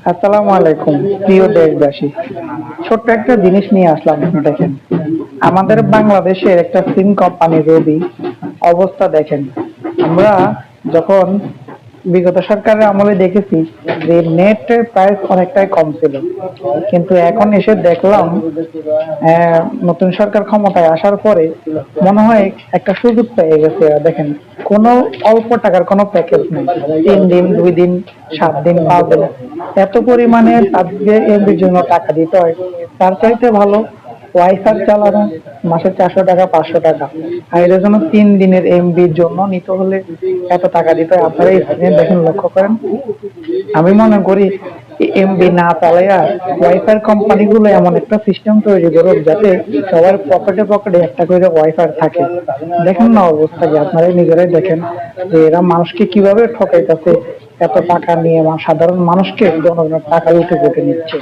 আসসালামু আলাইকুম প্রিয় দেশবাসী। ছোট্ট একটা জিনিস নিয়ে আসলাম, দেখেন। আমাদের বাংলাদেশের একটা সিম কোম্পানি রবি অবস্থা দেখেন। আমরা যখন বিগত সরকারের আমলে দেখেছি যে নেটের প্রাইস অনেকটাই কম ছিল, কিন্তু এখন এসে দেখলাম নতুন সরকার ক্ষমতায় আসার পরে মনে হয় একটা সুযোগ পেয়ে গেছে। দেখেন, কোনো অল্প টাকার কোনো প্যাকেজ নেই। 3 দিন, 2 দিন, 7 দিন, 5 দিন, এত পরিমাণে তাদের এমবির জন্য টাকা দিতে হয়। তার চাইতে ভালো ওয়াইফাই চালানো, মাসে 400 টাকা, 500 টাকা। আর এটার জন্য 3 দিনের এমবির জন্য নিতে হলে এত টাকা দিতে হয়। আপনারা এই দেখেন, লক্ষ্য করেন। আমি মনে করি এমবি না চালাইয়া ওয়াইফাই কোম্পানিগুলো এমন একটা সিস্টেম তৈরি করুক যাতে সবার পকেটে পকেটে একটা করে ওয়াইফাই থাকে। দেখেন না অবস্থা কি, আপনারাই নিজেরাই দেখেন যে এরা মানুষকে কিভাবে ঠকাইতেছে। এত টাকা নিয়ে সাধারণ মানুষকে জনগণের টাকা লুটে পুটে নিচ্ছে।